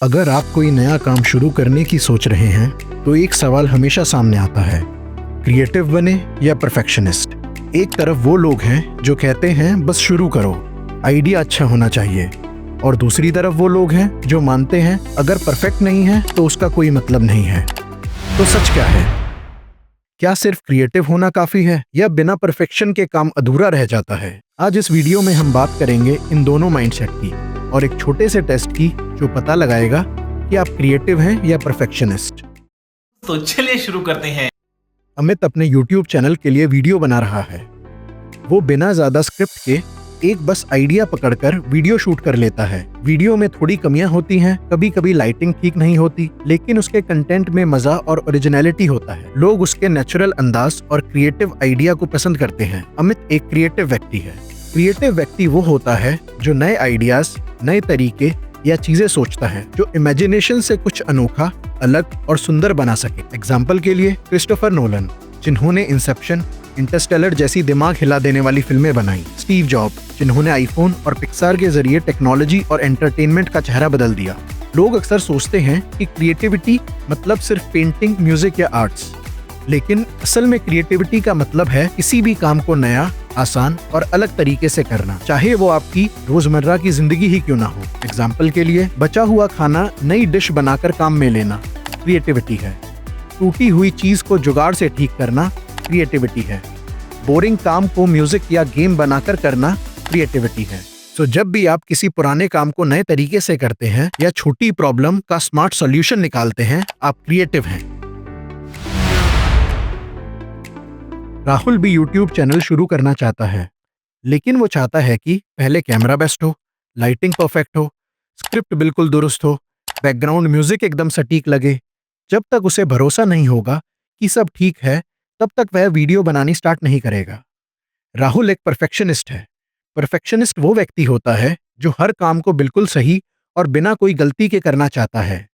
अगर आप कोई नया काम शुरू करने की सोच रहे हैं तो एक सवाल हमेशा सामने आता है, क्रिएटिव बने या परफेक्शनिस्ट। एक तरफ वो लोग हैं जो कहते हैं बस शुरू करो, आइडिया अच्छा होना चाहिए, और दूसरी तरफ वो लोग हैं जो मानते हैं अगर परफेक्ट नहीं है तो उसका कोई मतलब नहीं है। तो सच क्या है? क्या सिर्फ क्रिएटिव होना काफी है या बिना परफेक्शन के काम अधूरा रह जाता है? आज इस वीडियो में हम बात करेंगे इन दोनों माइंडसेट की और एक छोटे से टेस्ट की जो पता लगाएगा कि आप क्रिएटिव हैं या परफेक्शनिस्ट। तो चलिए शुरू करते हैं। अमित अपने YouTube चैनल के लिए वीडियो बना रहा है। वो बिना ज्यादा स्क्रिप्ट के एक बस आइडिया पकड़कर वीडियो शूट कर लेता है। वीडियो में थोड़ी कमियां होती हैं, कभी कभी लाइटिंग ठीक नहीं होती, लेकिन उसके कंटेंट में मजा और ओरिजिनलिटी होता है। लोग उसके नेचुरल अंदाज और क्रिएटिव आइडिया को पसंद करते हैं। अमित एक क्रिएटिव व्यक्ति है। क्रिएटिव व्यक्ति वो होता है जो नए आइडियाज, नए तरीके या चीजें सोचता है, जो इमेजिनेशन से कुछ अनोखा, अलग और सुंदर बना सके। एग्जाम्पल के लिए क्रिस्टोफर नोलन, जिन्होंने इंसेप्शन, इंटरस्टेलर जैसी दिमाग हिला देने वाली फिल्में बनाई। स्टीव जॉब, जिन्होंने आईफोन और पिक्सार के जरिए टेक्नोलॉजी और एंटरटेनमेंट का चेहरा बदल दिया। लोग अक्सर सोचते हैं कि क्रिएटिविटी मतलब सिर्फ पेंटिंग, म्यूजिक या आर्ट्स, लेकिन असल में क्रिएटिविटी का मतलब है किसी भी काम को नया, आसान और अलग तरीके से करना, चाहे वो आपकी रोजमर्रा की जिंदगी ही क्यों ना हो। एग्जाम्पल के लिए बचा हुआ खाना नई डिश बनाकर काम में लेना क्रिएटिविटी है। टूटी हुई चीज को जुगाड़ से ठीक करना क्रिएटिविटी है। बोरिंग काम को म्यूजिक या गेम बनाकर करना क्रिएटिविटी है। तो जब भी आप किसी पुराने काम को नए तरीके से करते हैं या छोटी प्रॉब्लम का स्मार्ट सॉल्यूशन निकालते हैं, आप क्रिएटिव हैं। राहुल भी YouTube चैनल शुरू करना चाहता है, लेकिन वो चाहता है कि पहले कैमरा बेस्ट हो, लाइटिंग परफेक्ट हो, स्क्रिप्ट बिल्कुल दुरुस्त हो, बैकग्राउंड म्यूजिक एकदम सटीक लगे। जब तक उसे भरोसा नहीं होगा कि सब ठीक है, तब तक वह वीडियो बनानी स्टार्ट नहीं करेगा। राहुल एक परफेक्शनिस्ट है। परफेक्शनिस्ट वो व्यक्ति होता है जो हर काम को बिल्कुल सही और बिना कोई गलती के करना चाहता है।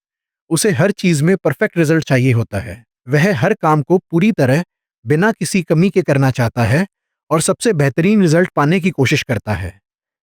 उसे हर चीज में परफेक्ट रिजल्ट चाहिए होता है। वह हर काम को पूरी तरह बिना किसी कमी के करना चाहता है और सबसे बेहतरीन रिजल्ट पाने की कोशिश करता है।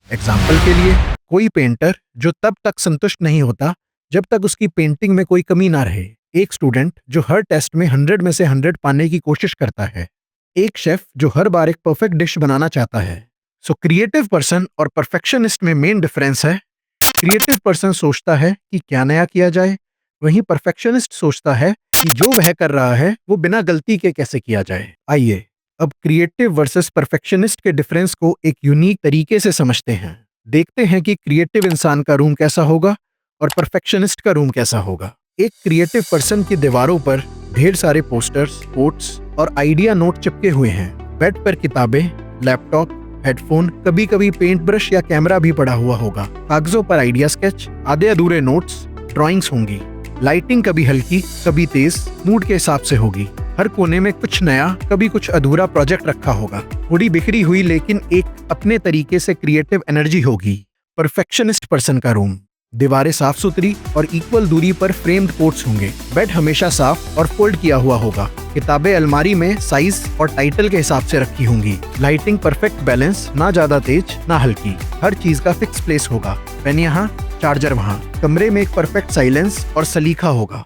एग्जाम्पल के लिए कोई पेंटर जो तब तक संतुष्ट नहीं होता जब तक उसकी पेंटिंग में कोई कमी ना रहे। एक स्टूडेंट जो हर टेस्ट में 100 में से 100 पाने की कोशिश करता है। एक शेफ जो हर बार एक परफेक्ट डिश बनाना चाहता है। सो क्रिएटिव पर्सन और परफेक्शनिस्ट में मेन डिफरेंस है, क्रिएटिव पर्सन सोचता है कि क्या नया किया जाए, वहीं परफेक्शनिस्ट सोचता है कि जो वह कर रहा है वो बिना गलती के कैसे किया जाए। आइए अब क्रिएटिव वर्सेस परफेक्शनिस्ट के डिफरेंस को एक यूनिक तरीके से समझते हैं। देखते हैं कि क्रिएटिव इंसान का रूम कैसा होगा और परफेक्शनिस्ट का रूम कैसा होगा। एक क्रिएटिव पर्सन की दीवारों पर ढेर सारे पोस्टर्स, कोट्स और आइडिया नोट चिपके हुए हैं। बेड पर किताबें, लैपटॉप, हेडफोन, कभी कभी पेंट ब्रश या कैमरा भी पड़ा हुआ होगा। कागजों पर आइडिया स्केच, आधे अधूरे नोट्स, ड्राइंग्स होंगी। लाइटिंग कभी हल्की, कभी तेज, मूड के हिसाब से होगी। हर कोने में कुछ नया, कभी कुछ अधूरा प्रोजेक्ट रखा होगा। थोड़ी बिखरी हुई लेकिन एक अपने तरीके से क्रिएटिव एनर्जी होगी। परफेक्शनिस्ट पर्सन का रूम, दीवारें साफ सुथरी और इक्वल दूरी पर फ्रेम्ड कोट्स होंगे। बेड हमेशा साफ और फोल्ड किया हुआ होगा। किताबें अलमारी में साइज और टाइटल के हिसाब से रखी होंगी। लाइटिंग परफेक्ट बैलेंस, ना ज्यादा तेज ना हल्की। हर चीज का फिक्स प्लेस होगा। पेन यहाँ, चार्जर वहाँ। कमरे में एक परफेक्ट साइलेंस और सलीका होगा।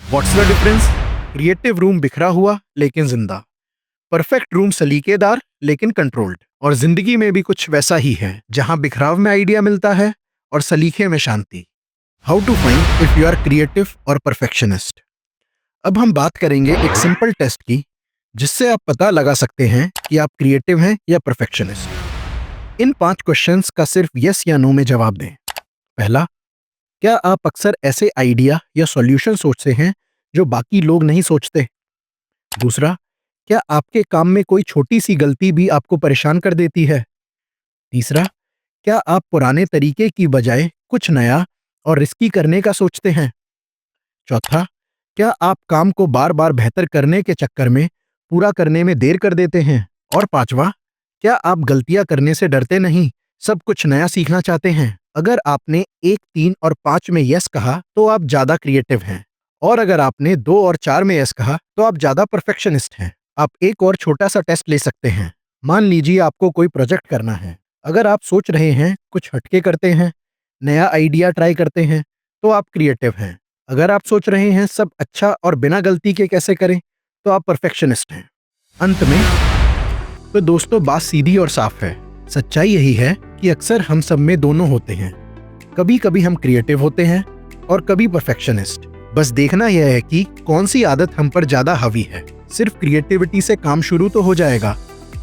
What's the difference? Creative room बिखरा हुआ लेकिन जिंदा। परफेक्ट रूम सलीकेदार लेकिन कंट्रोल्ड। और जिंदगी में भी कुछ वैसा ही है, जहाँ बिखराव में आइडिया मिलता है और सलीखे में शांति। How to find if you are creative और परफेक्शनिस्ट। अब हम बात करेंगे एक सिंपल टेस्ट की, जिससे आप पता लगा सकते हैं कि आप क्रिएटिव हैं या परफेक्शनिस्ट। इन 5 क्वेश्चंस का सिर्फ यस या नो में जवाब दें। पहला, क्या आप अक्सर ऐसे आइडिया या सॉल्यूशन सोचते हैं जो बाकी लोग नहीं सोचते? दूसरा, क्या आपके काम में कोई छोटी सी गलती भी आपको परेशान कर देती है? तीसरा, क्या आप पुराने तरीके की बजाय कुछ नया और रिस्की करने का सोचते हैं? चौथा, क्या आप काम को बार बार बेहतर करने के चक्कर में पूरा करने में देर कर देते हैं? और पांचवा, क्या आप गलतियां करने से डरते नहीं, सब कुछ नया सीखना चाहते हैं? अगर आपने 1, 3 और 5 में यस कहा तो आप ज्यादा क्रिएटिव हैं, और अगर आपने 2 और 4 में यस कहा तो आप ज्यादा परफेक्शनिस्ट हैं। आप एक और छोटा सा टेस्ट ले सकते हैं। मान लीजिए आपको कोई प्रोजेक्ट करना है। अगर आप सोच रहे हैं कुछ हटके करते हैं, नया आइडिया ट्राई करते हैं, तो आप क्रिएटिव हैं। अगर आप सोच रहे हैं सब अच्छा और बिना गलती के कैसे करें, तो आप परफेक्शनिस्ट हैं। अंत में तो दोस्तों बात सीधी और साफ है। सच्चाई यही है कि अक्सर हम सब में दोनों होते हैं। कभी कभी हम क्रिएटिव होते हैं और कभी परफेक्शनिस्ट। बस देखना यह है कि कौन सी आदत हम पर ज्यादा हावी है। सिर्फ क्रिएटिविटी से काम शुरू तो हो जाएगा,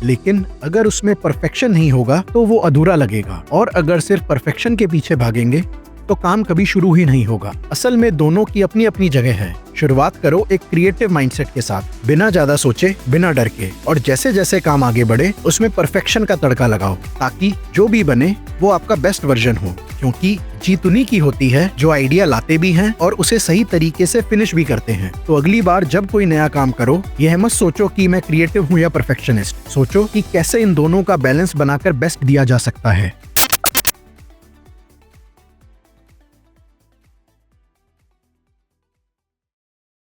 लेकिन अगर उसमें परफेक्शन नहीं होगा तो वो अधूरा लगेगा, और अगर सिर्फ परफेक्शन के पीछे भागेंगे तो काम कभी शुरू ही नहीं होगा। असल में दोनों की अपनी अपनी जगह है। शुरुआत करो एक क्रिएटिव माइंडसेट के साथ, बिना ज्यादा सोचे, बिना डर के, और जैसे जैसे काम आगे बढ़े उसमें परफेक्शन का तड़का लगाओ, ताकि जो भी बने वो आपका बेस्ट वर्जन हो। क्योंकि जीत उन्हीं की होती है जो आइडिया लाते भी हैं और उसे सही तरीके से फिनिश भी करते हैं। तो अगली बार जब कोई नया काम करो, यह मत सोचो कि मैं क्रिएटिव हूँ या परफेक्शनिस्ट। सोचो कि कैसे इन दोनों का बैलेंस बनाकर बेस्ट दिया जा सकता है।